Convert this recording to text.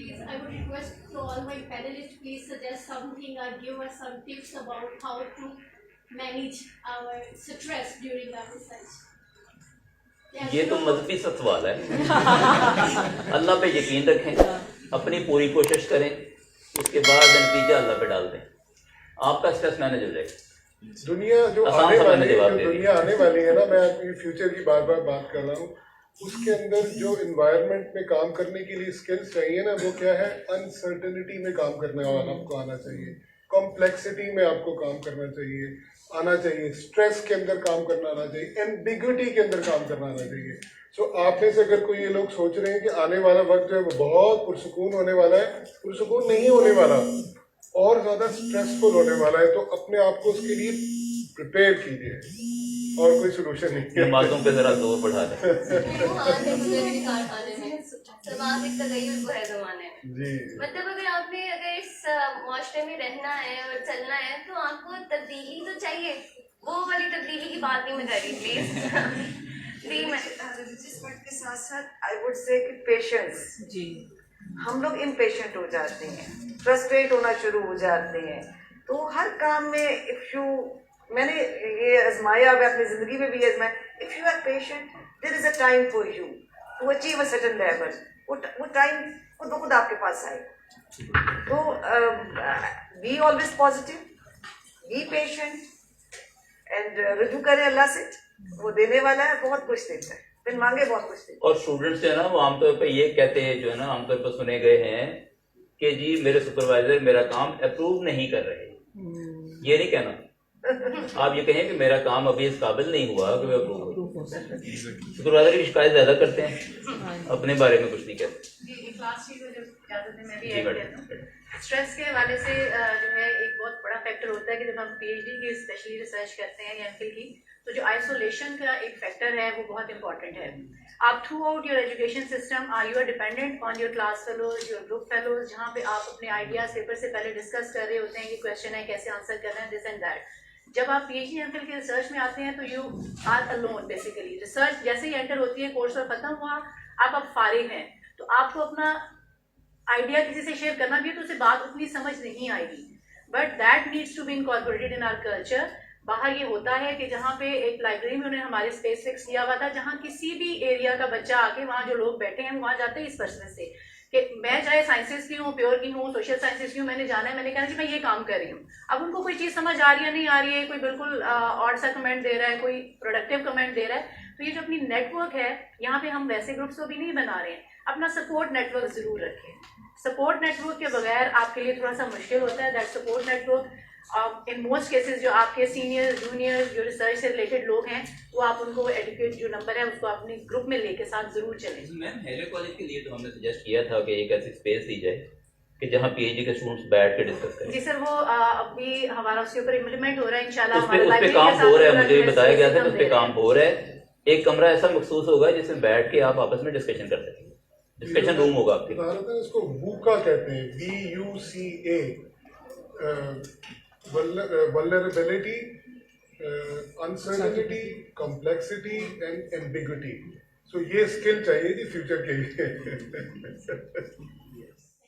please, I would request to all my panelists, please suggest something or give us some tips about how to manage our stress during our research. ये तो मजहबी सा सवाल है। अल्लाह पे यकीन रखें, अपनी पूरी कोशिश करें, उसके बाद नतीजा अल्लाह पे डाल दें, आपका स्ट्रेस मैनेज हो जाएगा। दुनिया जो आने वाली है ना, मैं अपनी फ्यूचर की बार बार बात कर रहा हूँ, उसके अंदर जो इन्वायरमेंट में काम करने के लिए स्किल्स चाहिए ना, वो क्या है, अनसर्टेनिटी में काम करने वाला आपको आना चाहिए, कॉम्प्लेक्सिटी में आपको काम करना आना चाहिए, स्ट्रेस के अंदर काम करना आना चाहिए, एम्बिग्विटी के अंदर काम करना आना चाहिए। सो आप में से अगर कोई ये लोग सोच रहे हैं कि आने वाला वक्त जो है वो बहुत पुरसुकून होने वाला है, पुरसुकून नहीं होने वाला, और ज़्यादा स्ट्रेसफुल होने वाला है, तो अपने आप को उसके लिए प्रिपेयर कीजिए, और कोई सोल्यूशन नहीं है। नमाजों पे जरा जोर बढ़ा दें। जी, मतलब अगर इस माशरे में रहना है और चलना है तो आपको तब्दीली तो चाहिए, वो वाली तब्दीली की बात नहीं मैं कर रही प्लीज। के साथ साथ आई वुड से कि पेशेंस जी, हम लोग इम्पेशेंट हो जाते हैं, फ्रस्ट्रेट होना शुरू हो जाते हैं, तो हर काम में मैंने ये आजमाया, मैं अपनी जिंदगी में भी आजमाया, if you are patient there is a time for you to achieve a certain level, वो टाइम खुद ब खुद आपके पास आएगा। तो be always positive, be patient and रुजू करें अल्लाह से, वो देने वाला है, बहुत कुछ देता है, फिर मांगे बहुत कुछ देता है। और स्टूडेंट्स जो है ना, वो आमतौर पर ये कहते हैं, जो है ना आमतौर पर सुने गए हैं कि जी मेरे सुपरवाइजर मेरा काम अप्रूव नहीं कर रहे। ये नहीं कहना, आप ये कहें कि मेरा काम अभी इस काबिल नहीं हुआ कि मैं अप्रूव हो। सुपरवाइजर की शिकायत ज्यादा करते हैं, अपने बारे में कुछ नहीं कहते। स्ट्रेस के हवाले से जो है एक बहुत बड़ा फैक्टर होता है कि जब हम पीएचडी की स्पेशली रिसर्च करते हैं या एमफिल की, तो जो आइसोलेशन का एक फैक्टर है वो बहुत इंपॉर्टेंट है। आप throughout your education system you are dependent on your class fellows, your group fellows, जहाँ पे आप अपने आइडियाज पेपर से पहले डिस्कस कर रहे होते हैं कि क्वेश्चन है, कैसे आंसर करना है, दिस एंड दैट। जब आप पीएचडी एमफिल की रिसर्च में आते हैं तो you are alone basically. Research जैसे ही एंटर होती है, कोर्स और खत्म हुआ, आप अब फारिग हैं, तो आपको अपना आइडिया किसी से शेयर करना भी है तो उसे बात उतनी समझ नहीं आएगी, but that needs to be incorporated in our culture. बाहर ये होता है कि जहाँ पे एक लाइब्रेरी में उन्होंने हमारे स्पेस फिक्स किया हुआ था, जहाँ किसी भी एरिया का बच्चा आके वहाँ जो लोग बैठे हैं वहाँ जाते हैं इस पर्सनल से कि मैं चाहे साइंसेस की हूँ, प्योर की हूँ, सोशल साइंसेस की हूँ, मैंने जाना है, मैंने कहा कि मैं ये काम कर रही हूँ। अब उनको कोई चीज़ समझ आ रही है नहीं आ रही है, कोई बिल्कुल ऑड सा कमेंट दे रहा है, कोई प्रोडक्टिव कमेंट दे रहा है, तो ये जो अपनी नेटवर्क है यहाँ पे हम वैसे ग्रुप्स तो भी नहीं बना रहे हैं, अपना सपोर्ट नेटवर्क जरूर रखें। सपोर्ट नेटवर्क के बगैर आपके लिए थोड़ा सा मुश्किल होता है। That support network in most cases जो आपके सीनियर जूनियर जो रिसर्च से रिलेटेड लोग हैं, वो आप उनको एडुकेट जो नंबर है उसको अपने ग्रुप में लेके साथ जरूर चलें। मैम हेलो कॉलेज के लिए तो हमने सजेस्ट किया था कि एक ऐसी स्पेस दी जाए कि जहाँ पीएचडी के स्टूडेंट्स बैठ के डिस्कस करें। जी सर, वो अभी हमारा उसके ऊपर इम्प्लीमेंट हो रहा है इंशाल्लाह। उस पे काम हो रहा है, मुझे बताया गया था कि उस पे काम हो रहा है। एक कमरा ऐसा मखसूस होगा जिसमें बैठ के आप आपस में डिस्कशन कर सकेंगे, डिस्कशन रूम होगा आपके। इसको वूका कहते हैं, VUCA, vulnerability, uncertainty, complexity and ambiguity। सो ये स्किल चाहिए थी फ्यूचर के लिए।